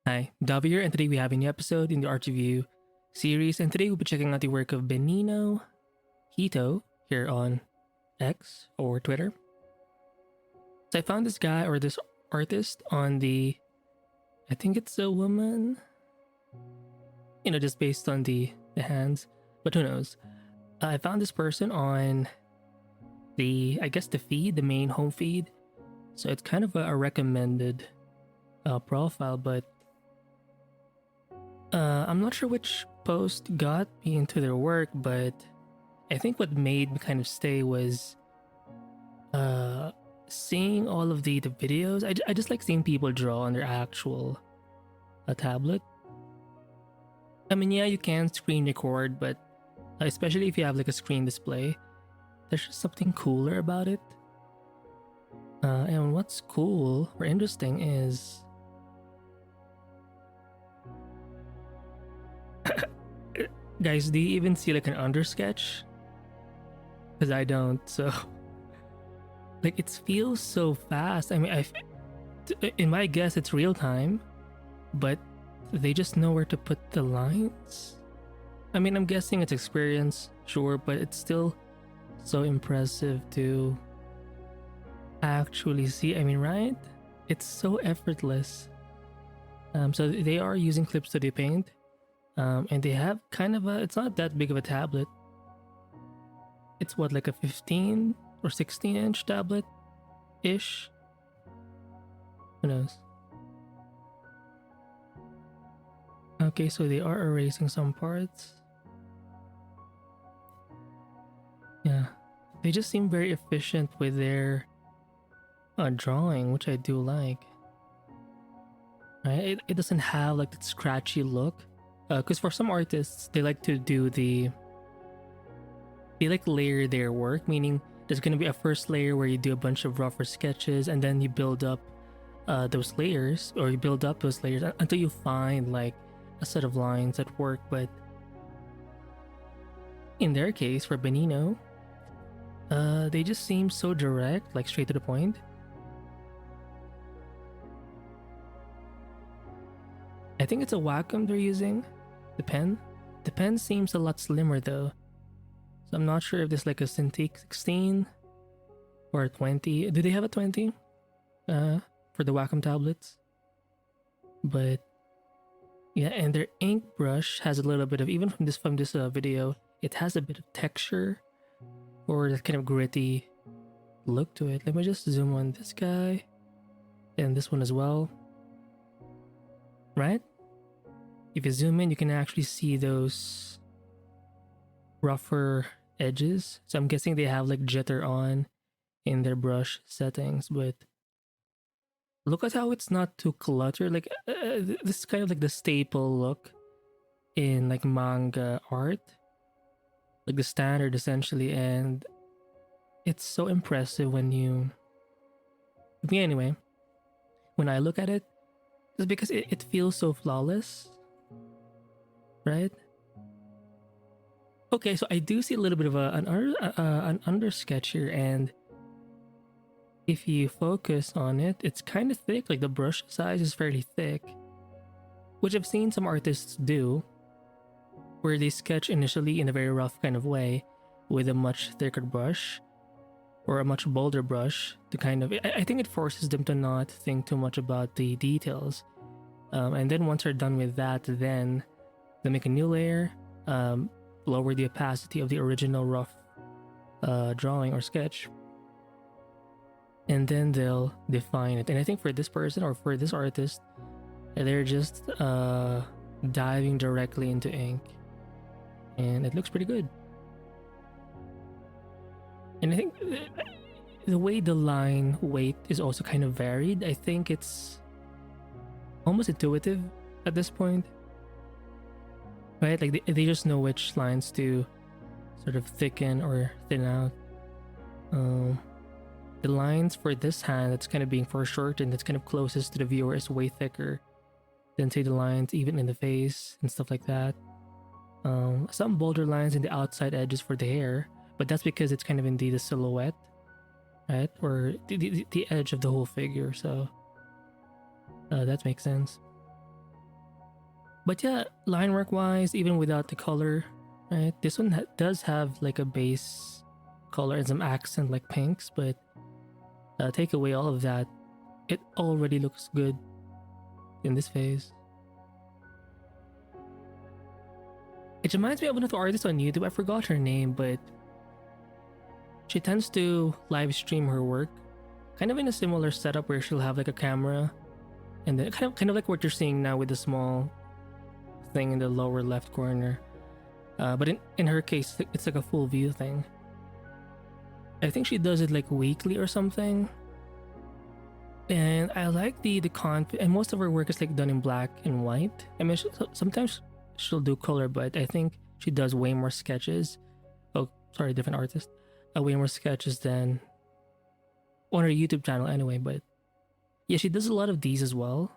Hi, Davi here, and today we have a new episode in the art review series, and today we'll be checking out the work of Benino Hito here on X or Twitter. So I found this guy or this artist on I think it's a woman, just based on the hands, but who knows. I found this person on the feed, the main home feed, so it's kind of a recommended profile, but I'm not sure which post got me into their work, but I think what made me kind of stay was seeing all of the videos. I just like seeing people draw on their actual tablet. I mean, yeah, you can screen record, but especially if you have like a screen display, there's just something cooler about it. And what's cool or interesting is guys, do you even see like an undersketch? Because I don't, so like it feels so fast. I mean, in my guess, it's real time, but they just know where to put the lines. I mean, I'm guessing it's experience, sure, but it's still so impressive to actually see. I mean, right? It's so effortless. So they are using Clip Studio Paint. And they have kind of it's not that big of a tablet. It's what, like a 15 or 16-inch tablet-ish? Who knows? Okay, so they are erasing some parts. Yeah, they just seem very efficient with their drawing, which I do like. Right? It doesn't have like that scratchy look. Because for some artists, they like to do they like layer their work, meaning there's going to be a first layer where you do a bunch of rougher sketches and then you build up those layers, or you build up those layers until you find like a set of lines that work. But in their case, for Benino, they just seem so direct, like straight to the point. I think it's a Wacom they're using. The pen. The pen seems a lot slimmer though. So I'm not sure if this is like a Cintiq 16 or a 20. Do they have a 20? For the Wacom tablets? But yeah, and their ink brush has a little bit of, even from this video, it has a bit of texture or that kind of gritty look to it. Let me just zoom on this guy and this one as well. Right? If you zoom in, you can actually see those rougher edges. So I'm guessing they have like jitter on in their brush settings, but look at how it's not too cluttered. Like this is kind of like the staple look in like manga art, like the standard essentially, and it's so impressive when anyway, when I look at it, it's because it feels so flawless. Right? Okay, so I do see a little bit of an undersketch here, and if you focus on it, it's kind of thick. Like the brush size is fairly thick, which I've seen some artists do, where they sketch initially in a very rough kind of way with a much thicker brush or a much bolder brush to kind of, I think it forces them to not think too much about the details. And then once they're done with that, then they make a new layer, lower the opacity of the original rough drawing or sketch, and then they'll define it. And I think for this person or for this artist, they're just diving directly into ink, and it looks pretty good. And I think the way the line weight is also kind of varied. I think it's almost intuitive at this point. Right? Like they just know which lines to sort of thicken or thin out. The lines for this hand that's kind of being foreshortened, that's kind of closest to the viewer, is way thicker than say the lines even in the face and stuff like that. Some bolder lines in the outside edges for the hair, but that's because it's kind of in the silhouette, right? Or the edge of the whole figure, so that makes sense. But yeah, line work wise, even without the color, right? This one does have like a base color and some accent like pinks, but take away all of that, it already looks good in this phase. It reminds me of another artist on YouTube. I forgot her name, but she tends to live stream her work, kind of in a similar setup where she'll have like a camera, and then kind of like what you're seeing now with the small thing in the lower left corner. But in her case, it's like a full view thing. I think she does it like weekly or something. And I like the content, and most of her work is like done in black and white. I mean, sometimes she'll do color, but I think she does way more sketches. Oh, sorry, different artist. Way more sketches than on her YouTube channel anyway. But yeah, she does a lot of these as well.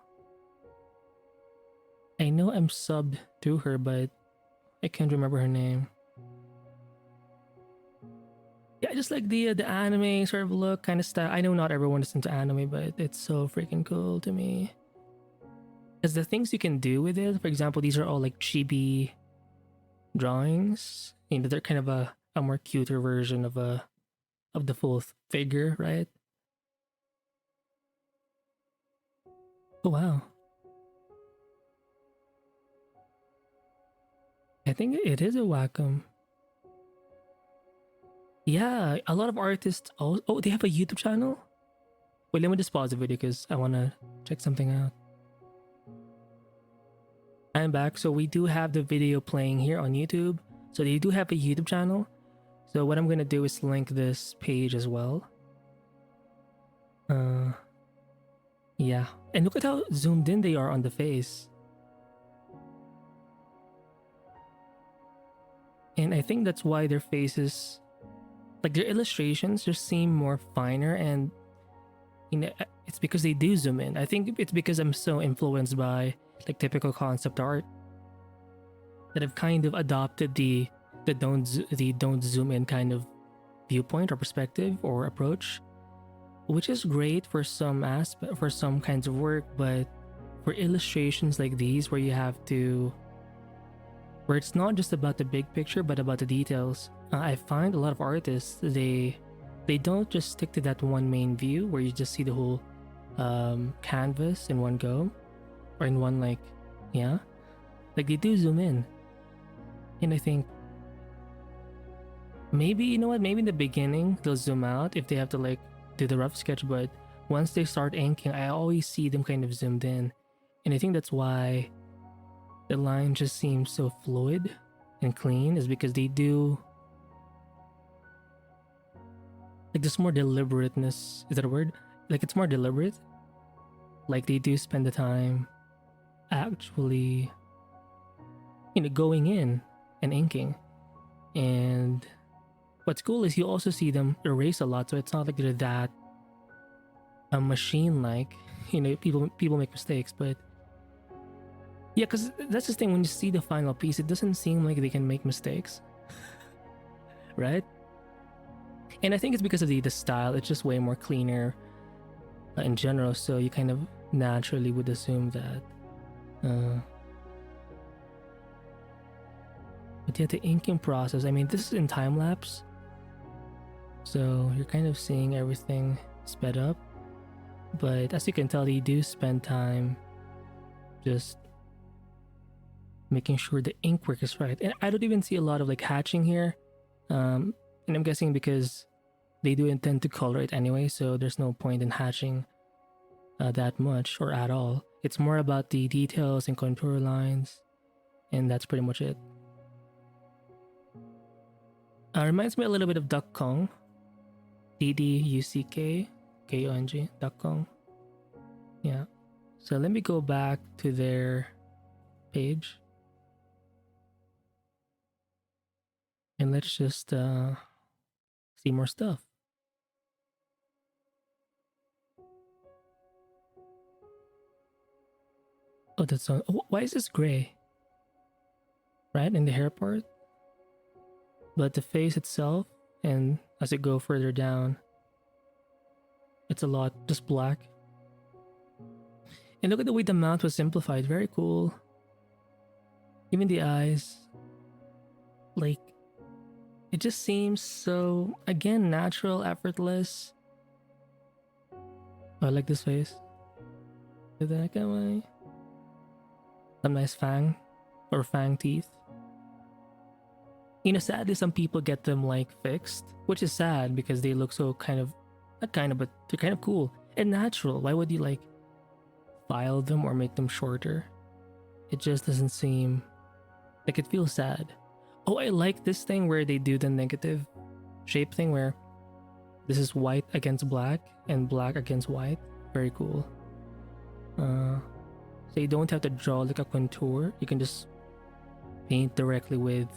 I know I'm subbed to her, but I can't remember her name. Yeah, I just like the anime sort of look, kind of style. I know not everyone is into anime, but it's so freaking cool to me. Because the things you can do with it, for example, these are all like chibi drawings. You know, they're kind of a more cuter version of the full figure, right? Oh wow. I think it is a Wacom. Yeah, a lot of artists. Oh, they have a YouTube channel? Wait, let me just pause the video because I want to check something out. I'm back. So we do have the video playing here on YouTube. So they do have a YouTube channel. So what I'm going to do is link this page as well. Yeah. And look at how zoomed in they are on the face. And I think that's why their faces, like their illustrations, just seem more finer, and you know, it's because they do zoom in. I think it's because I'm so influenced by like typical concept art that I've kind of adopted the don't zoom in kind of viewpoint or perspective or approach, which is great for some kinds of work, but for illustrations like these where you have to, where it's not just about the big picture but about the details, I find a lot of artists, they don't just stick to that one main view where you just see the whole canvas in one go, or in one like they do zoom in. And I think maybe, you know what, maybe in the beginning they'll zoom out if they have to like do the rough sketch, but once they start inking, I always see them kind of zoomed in. And I think that's why the line just seems so fluid and clean, is because they do like, there's more deliberateness. Is that a word? Like, it's more deliberate. Like, they do spend the time actually, you know, going in and inking. And what's cool is you also see them erase a lot, so it's not like they're that machine-like. You know, people make mistakes, but yeah, because that's the thing, when you see the final piece, it doesn't seem like they can make mistakes, right? And I think it's because of the style. It's just way more cleaner in general, so you kind of naturally would assume that. But yeah, the inking process, I mean, this is in time lapse, so you're kind of seeing everything sped up. But as you can tell, they do spend time just making sure the ink work is right. And I don't even see a lot of like hatching here. And I'm guessing because they do intend to color it anyway, so there's no point in hatching that much or at all. It's more about the details and contour lines, and that's pretty much it. Reminds me a little bit of Duck Kong. DDUCK KONG, Duck Kong. Yeah. So let me go back to their page. And let's just see more stuff. Oh, that's so. Oh, why is this gray? Right, in the hair part? But the face itself, and as it go further down, it's a lot just black. And look at the way the mouth was simplified. Very cool. Even the eyes, like, it just seems so, again, natural, effortless. Oh, I like this face. Some nice fang or fang teeth. You know, sadly, some people get them like fixed, which is sad because they look so kind of, not kind of, but they're kind of cool and natural. Why would you like file them or make them shorter? It just doesn't seem like, it feels sad. Oh, I like this thing where they do the negative shape thing where this is white against black and black against white. Very cool. So you don't have to draw like a contour. You can just paint directly with,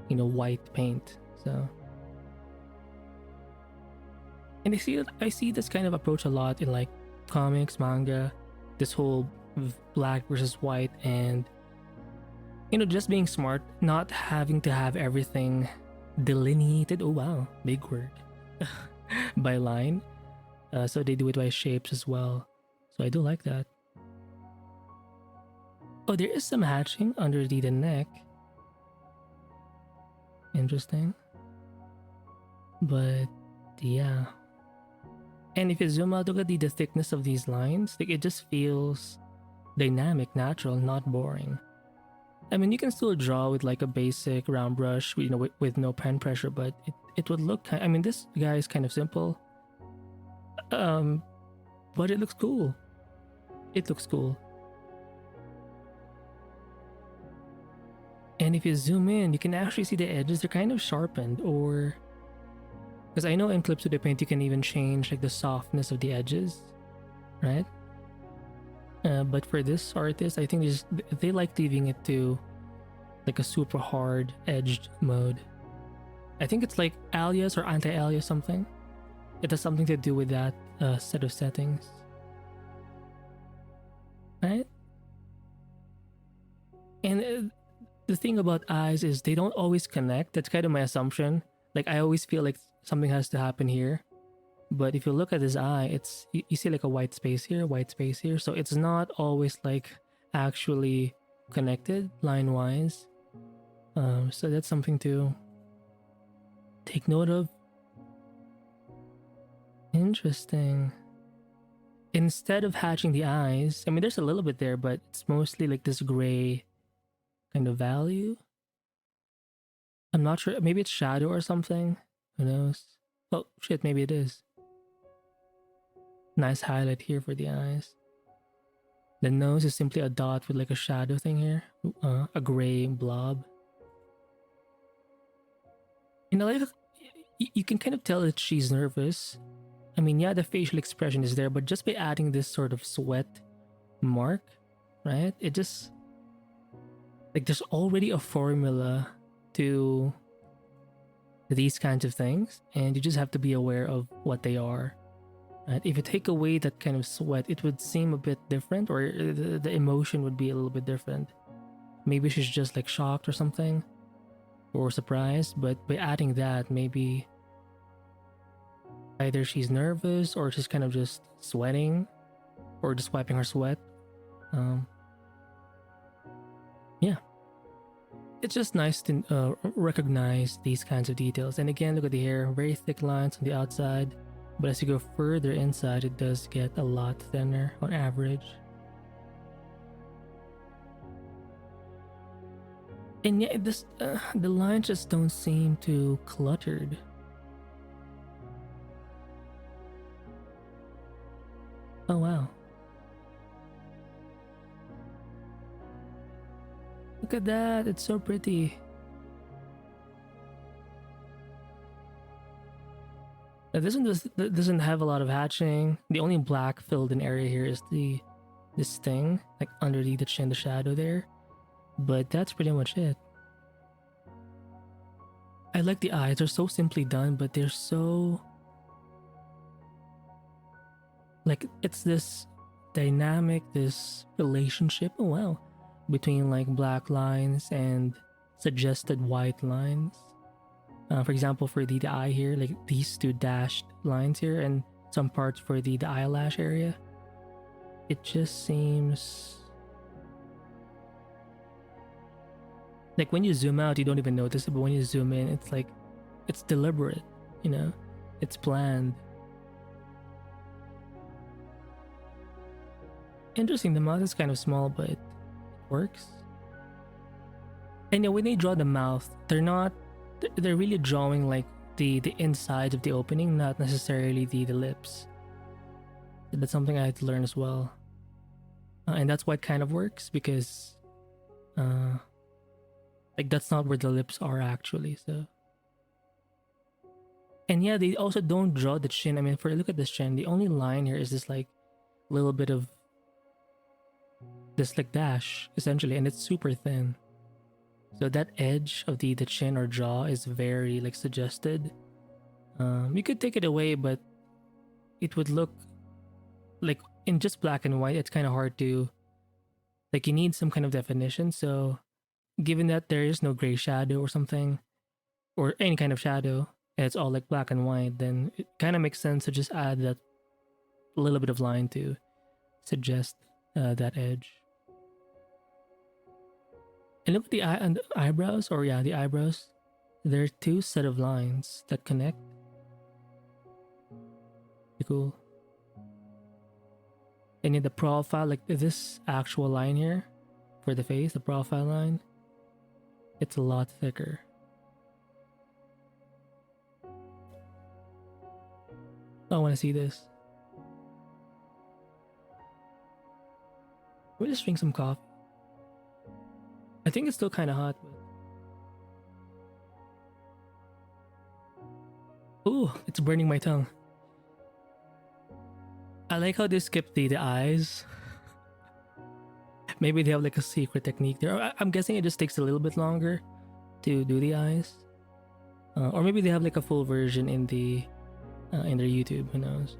you know, white paint. So, and I see this kind of approach a lot in like comics, manga. This whole black versus white, and you know, just being smart, not having to have everything delineated. Oh wow, big word. By line. So they do it by shapes as well. So I do like that. Oh, there is some hatching under the neck. Interesting. But yeah. And if you zoom out, look at the thickness of these lines. Like, it just feels dynamic, natural, not boring. I mean, you can still draw with like a basic round brush, you know, with no pen pressure, but it would look kind, I mean, this guy is kind of simple. But it looks cool. It looks cool. And if you zoom in, you can actually see the edges. They're kind of sharpened, or because I know in Clips with the Paint you can even change like the softness of the edges, right? But for this artist, I think they like leaving it to like a super hard edged mode. I think it's like alias or anti-alias something. It has something to do with that set of settings, right? And the thing about eyes is they don't always connect. That's kind of my assumption. Like, I always feel like something has to happen here. But if you look at his eye, it's you see like a white space here, white space here. So it's not always like actually connected line-wise. So that's something to take note of. Interesting. Instead of hatching the eyes, I mean, there's a little bit there, but it's mostly like this gray kind of value. I'm not sure. Maybe it's shadow or something. Who knows? Oh, shit, maybe it is. Nice highlight here for the eyes. The nose is simply a dot with like a shadow thing here. A gray blob. You know, like, you can kind of tell that she's nervous. I mean, yeah, the facial expression is there, but just by adding this sort of sweat mark, right? It just, like, there's already a formula to these kinds of things, and you just have to be aware of what they are. Right? If you take away that kind of sweat, it would seem a bit different, or the emotion would be a little bit different. Maybe she's just like shocked or something, or surprised, but by adding that, maybe either she's nervous or she's kind of just sweating or just wiping her sweat. Yeah. It's just nice to recognize these kinds of details. And again, look at the hair, very thick lines on the outside. But as you go further inside, it does get a lot thinner on average. And yeah, the lines just don't seem too cluttered. Oh wow. Look at that, it's so pretty. Now, this one doesn't have a lot of hatching. The only black filled in area here is this thing, like underneath the chin, the shadow there. But that's pretty much it. I like the eyes, they're so simply done, but they're so... like, it's this dynamic, this relationship, oh wow, between like black lines and suggested white lines. For example, for the eye here, like these two dashed lines here, and some parts for the eyelash area. It just seems Like when you zoom out, you don't even notice it, but when you zoom in, it's like, it's deliberate, you know? It's planned. Interesting, the mouth is kind of small, but it works. And yeah, when they draw the mouth, they're really drawing like the inside of the opening, not necessarily the lips. That's something I had to learn as well. And that's why it kind of works, because like that's not where the lips are actually, so. And yeah, they also don't draw the chin. I mean, if we look at this chin, the only line here is this like little bit of this like dash, essentially, and it's super thin. So that edge of the chin or jaw is very like suggested. You could take it away, but it would look like in just black and white, it's kind of hard to, like, you need some kind of definition. So given that there is no gray shadow or something, or any kind of shadow, and it's all like black and white, then it kind of makes sense to just add that little bit of line to suggest that edge. And look at the eye and the eyebrows, or yeah, the eyebrows. There are two set of lines that connect. Pretty cool. And in the profile, like this actual line here for the face, the profile line, it's a lot thicker. I want to see this. Let me just drink some coffee. I think it's still kind of hot. But... ooh, it's burning my tongue. I like how they skip the eyes. Maybe they have like a secret technique there. I'm guessing it just takes a little bit longer to do the eyes. Or maybe they have like a full version in their YouTube, who knows.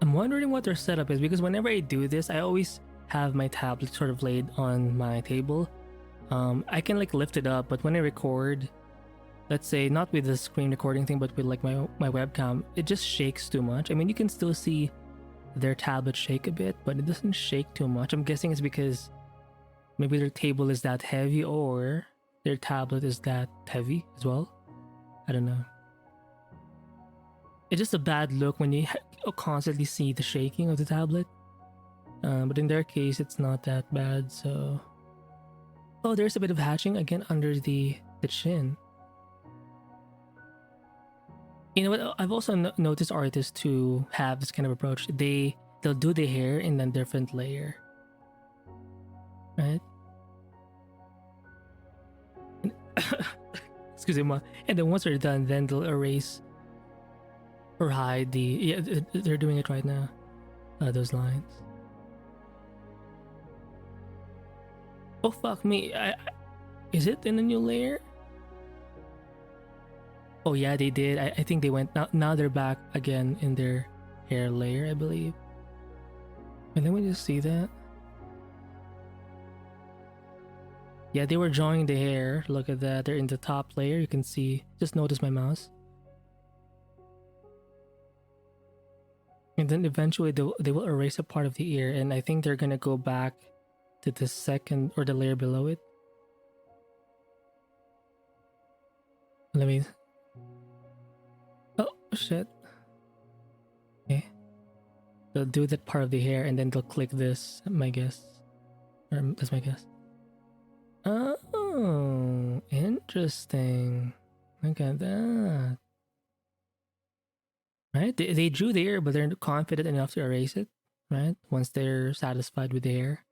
I'm wondering what their setup is, because whenever I do this, I always have my tablet sort of laid on my table. I can like lift it up, but when I record, let's say not with the screen recording thing, but with like my webcam, it just shakes too much. I mean, you can still see their tablet shake a bit, but it doesn't shake too much. I'm guessing it's because maybe their table is that heavy, or their tablet is that heavy as well. I don't know. It's just a bad look when you constantly see the shaking of the tablet. But in their case, it's not that bad, so... oh, there's a bit of hatching again under the chin. You know what? I've also noticed artists who have this kind of approach. They'll do the hair in a different layer. Right? Excuse me, ma. And then once they're done, then they'll erase or hide the... yeah, they're doing it right now. Those lines. Oh, fuck me. Is it in a new layer? Oh yeah, they did. I think they went... Now they're back again in their hair layer, I believe. And then we just see that. Yeah, they were drawing the hair. Look at that. They're in the top layer. You can see. Just notice my mouse. And then eventually they will erase a part of the ear. And I think they're going to go back to the second or the layer below it. Let me... oh, shit. Okay. They'll do that part of the hair and then they'll click this, my guess. Or that's my guess. Oh, interesting. Look at that. Right? They drew the ear, but they're confident enough to erase it, right? Once they're satisfied with the hair.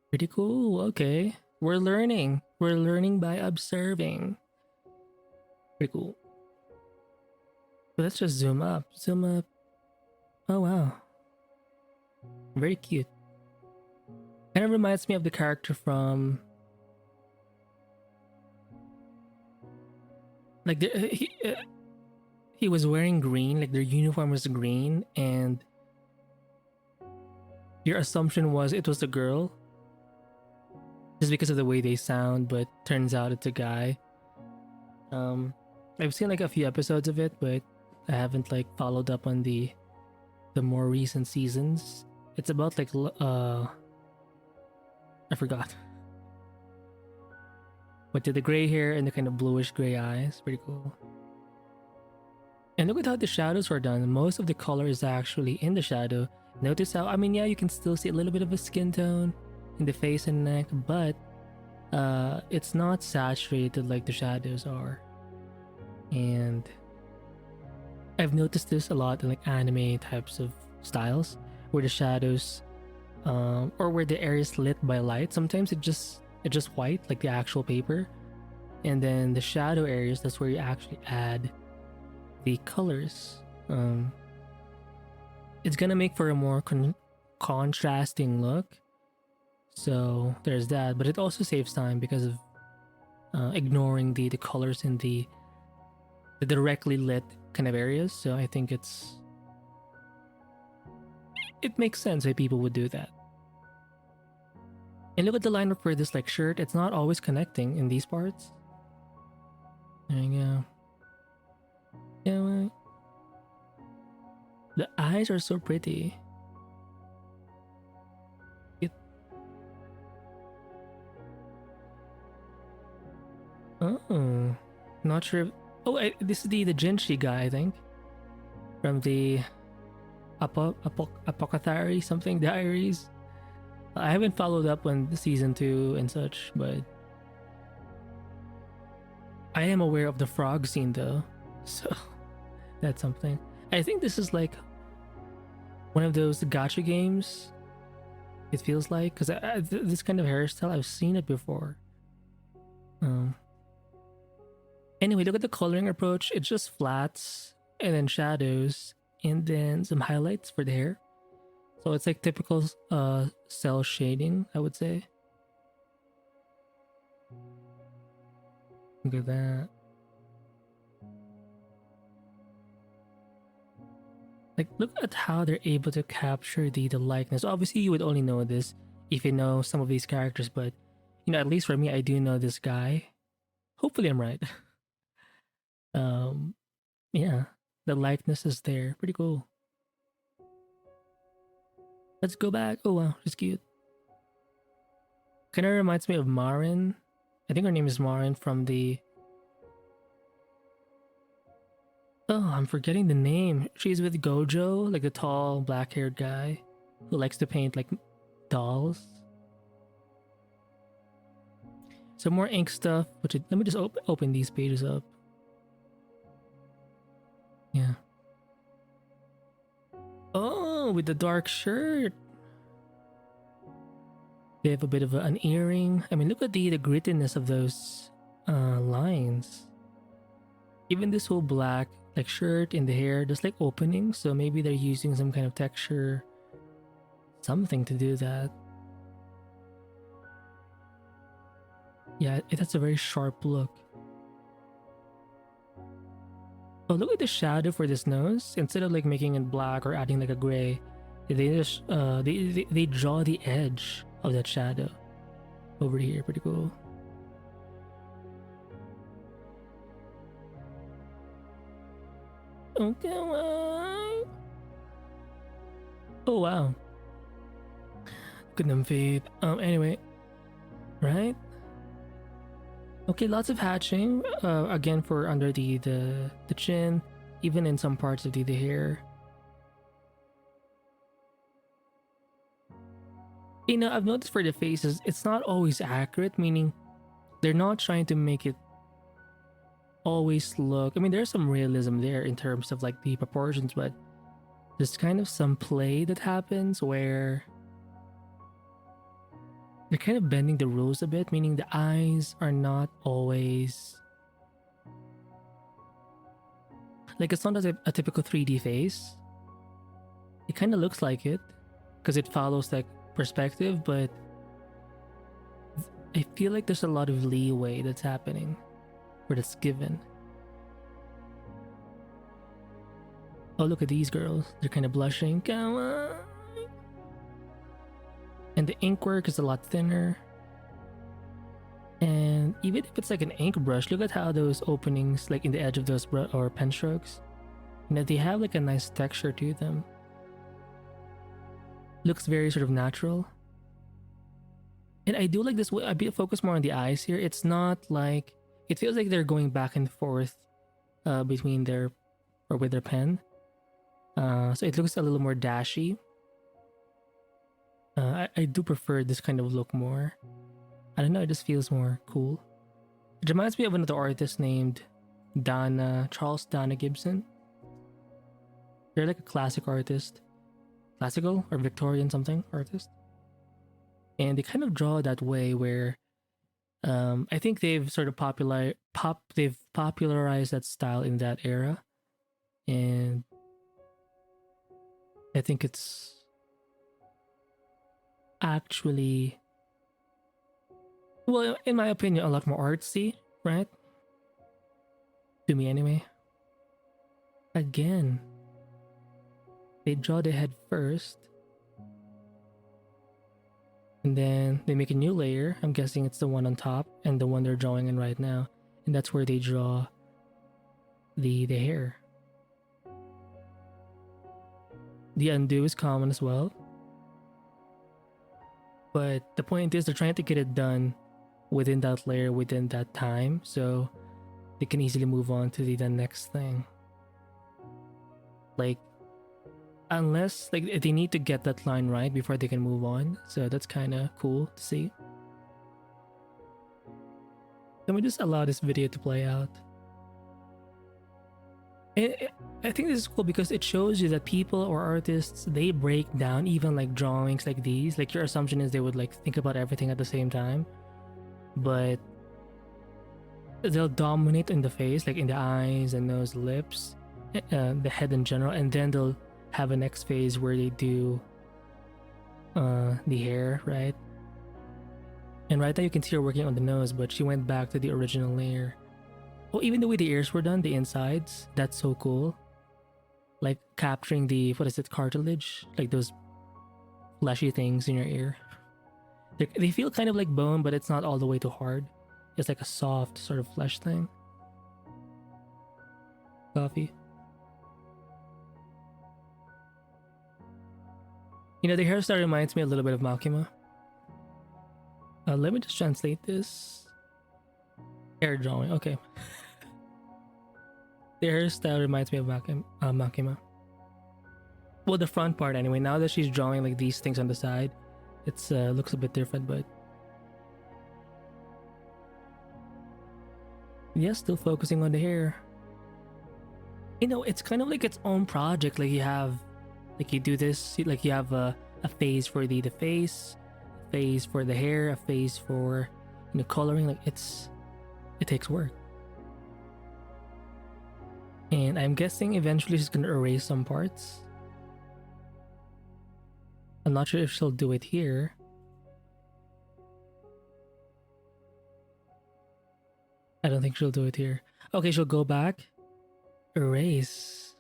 Pretty cool. Okay. We're learning. We're learning by observing. Pretty cool. But let's just zoom up. Zoom up. Oh, wow. Very cute. Kind of reminds me of the character from... like, he was wearing green, like their uniform was green, and your assumption was it was a girl. Just because of the way they sound, but turns out it's a guy. I've seen like a few episodes of it, but I haven't like followed up on the the more recent seasons. It's about like I forgot. But the gray hair and the kind of bluish gray eyes, pretty cool. And look at how the shadows were done. Most of the color is actually in the shadow. Notice how, I mean, yeah, you can still see a little bit of a skin tone in the face and neck, but it's not saturated like the shadows are. And I've noticed this a lot in like anime types of styles, where the shadows or where the area is lit by light. Sometimes it's just white, like the actual paper, and then the shadow areas, that's where you actually add the colors. It's gonna make for a more contrasting look, so there's that. But it also saves time because of ignoring the colors in the directly lit kind of areas. So I think it makes sense why people would do that. And look at the lineup for this like shirt. It's not always connecting in these parts. There you go. Yeah, right. The eyes are so pretty. Oh, not sure. This is the Jinshi guy, I think, from the Apothecary something diaries. I haven't followed up on the season 2 and such, but I am aware of the frog scene though, so that's something. I think this is like one of those gacha games, it feels like, because this kind of hairstyle, I've seen it before. Anyway, look at the coloring approach. It's just flats and then shadows and then some highlights for the hair. So it's like typical cell shading, I would say. Look at that. Like, look at how they're able to capture the likeness. Obviously, you would only know this if you know some of these characters, but, you know, at least for me, I do know this guy. Hopefully I'm right. Yeah, the likeness is there. Pretty cool. Let's go back. Oh wow, she's cute. Kind of reminds me of Marin. I think her name is Marin from the... Oh, I'm forgetting the name. She's with Gojo, like the tall, black-haired guy who likes to paint like dolls. Some more ink stuff. Let me just open these pages up. Yeah. Oh, with the dark shirt. They have a bit of an earring. I mean, look at the grittiness of those lines. Even this whole black like shirt in the hair, there's like openings, so maybe they're using some kind of texture, something to do that. Yeah, it has a very sharp look. Oh, look at the shadow for this nose. Instead of like making it black or adding like a gray, they just they draw the edge of that shadow over here. Pretty cool. Okay. Oh wow. Couldn't fade. Anyway, right? Okay, lots of hatching. Again for under the chin, even in some parts of the hair. You know, I've noticed for the faces, it's not always accurate, meaning they're not trying to make it always look... I mean, there's some realism there in terms of like the proportions, but there's kind of some play that happens where they're kind of bending the rules a bit, meaning the eyes are not always... Like, it's not a typical 3D face. It kind of looks like it, because it follows like perspective, but I feel like there's a lot of leeway that's happening, or that's given. Oh, look at these girls. They're kind of blushing. Come on. And the ink work is a lot thinner. And even if it's like an ink brush, look at how those openings, like in the edge of those or pen strokes, you know, they have like a nice texture to them. Looks very sort of natural. And I do like this way. I focus more on the eyes here. It's not like, it feels like they're going back and forth between their, or with their pen. So it looks a little more dashy. I do prefer this kind of look more. I don't know, it just feels more cool. It reminds me of another artist named Charles Dana Gibson. They're like a classic artist. Classical or Victorian something artist. And they kind of draw that way where I think they've sort of they've popularized that style in that era. And I think it's actually, well, in my opinion, a lot more artsy, right? To me anyway. Again, they draw the head first. And then they make a new layer. I'm guessing it's the one on top and the one they're drawing in right now. And that's where they draw the hair. The undo is common as well. But the point is they're trying to get it done within that layer, within that time. So they can easily move on to the next thing. Like, unless like they need to get that line right before they can move on. So that's kind of cool to see. Let me just allow this video to play out. I think this is cool because it shows you that people or artists, they break down even like drawings like these. Like your assumption is they would like think about everything at the same time, but they'll dominate in the face, like in the eyes and nose, lips, the head in general, and then they'll have a next phase where they do the hair, right? And right now you can see her working on the nose, but she went back to the original layer. Oh, even the way the ears were done, the insides, that's so cool. Like capturing the, what is it, cartilage? Like those fleshy things in your ear. They feel kind of like bone, but it's not all the way too hard. It's like a soft sort of flesh thing. Coffee. You know, the hairstyle reminds me a little bit of Makima. Let me just translate this. Hair drawing, okay. The hairstyle reminds me of Makima. Well, the front part anyway. Now that she's drawing like these things on the side, it's looks a bit different, but yeah, still focusing on the hair. You know, it's kind of like its own project. Like you have, like you do this, like you have a phase for the face, a phase for the hair, a phase for, you know, coloring. Like it takes work. And I'm guessing eventually she's gonna erase some parts. I'm not sure if she'll do it here. I don't think she'll do it here. Okay, she'll go back. Erase.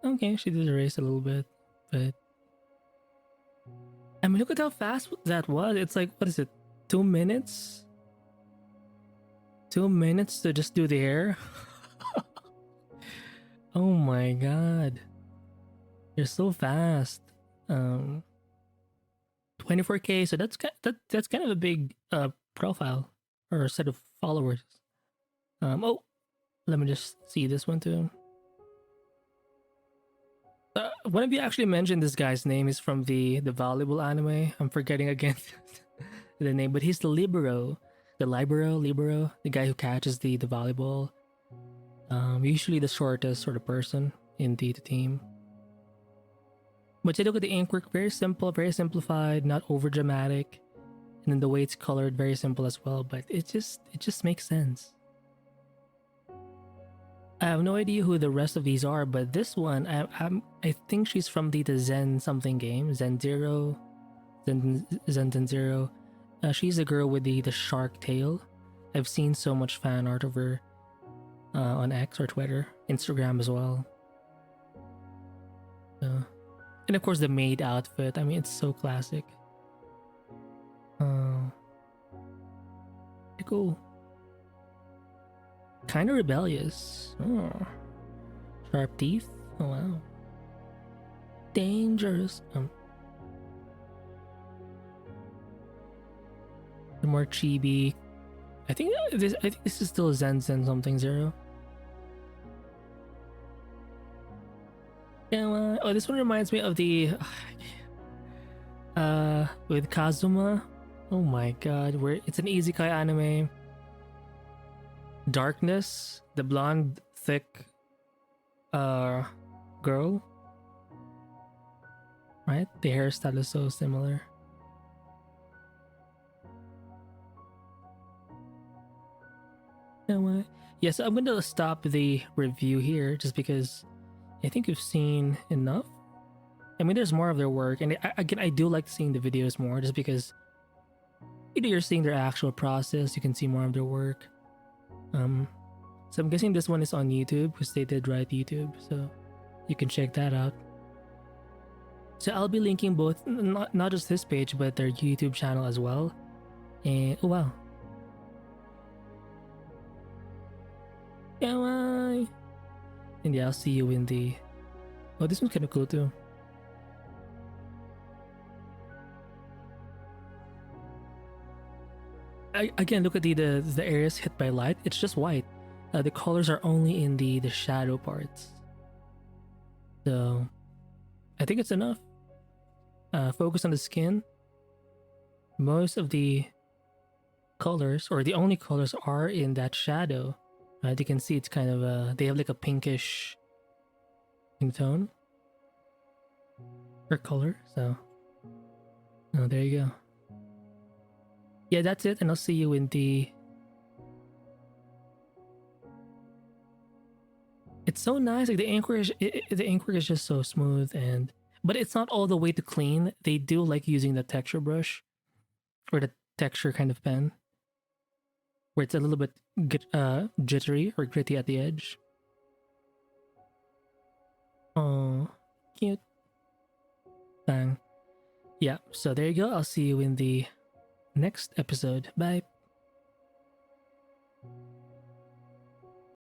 Okay, she did erase a little bit, but I mean, look at how fast that was. It's like, what is it, 2 minutes? 2 minutes to just do the hair? Oh my god. You're so fast. 24K, so that's kind of a big profile or a set of followers. Oh, let me just see this one too. One of you actually mentioned this guy's name is from the volleyball anime. I'm forgetting again the name, but he's the libero, the guy who catches the volleyball. Usually the shortest sort of person in the team. But you look at the ink work, very simple, very simplified, not over dramatic, and then the way it's colored, very simple as well. But it just makes sense. I have no idea who the rest of these are, but this one, I think she's from the Zen something game, Zen Zero. She's the girl with the shark tail. I've seen so much fan art of her on X or Twitter, Instagram as well. And of course the maid outfit. I mean, it's so classic. Cool. Kind of rebellious. Oh. Sharp teeth. Oh wow. dangerous. The more chibi. I think this is still Zen something 0. Yeah, oh, this one reminds me of the with Kazuma. Oh my god, where it's an isekai anime. Darkness, the blonde, thick girl. Right? The hairstyle is so similar. Yeah, so I'm gonna stop the review here just because I think you've seen enough. I mean, there's more of their work, and I do like seeing the videos more just because you're seeing their actual process. You can see more of their work. So I'm guessing this one is on YouTube because they did write YouTube, so you can check that out. So I'll be linking both, not just this page, but their YouTube channel as well. And oh wow. And yeah, I'll see you in the... Oh, this one's kind of cool too. Again, look at the areas hit by light. It's just white. The colors are only in the shadow parts. So I think it's enough. Focus on the skin. Most of the colors, or the only colors, are in that shadow. Right? You can see it's kind of they have like a pinkish tone or color. So oh, there you go. Yeah, that's it, and I'll see you in the... It's so nice. Like the inkwork is just so smooth, but it's not all the way to clean. They do like using the texture brush or the texture kind of pen, where it's a little bit jittery or gritty at the edge. Oh, cute. Bang. Yeah. So there you go. I'll see you in the next episode. Bye.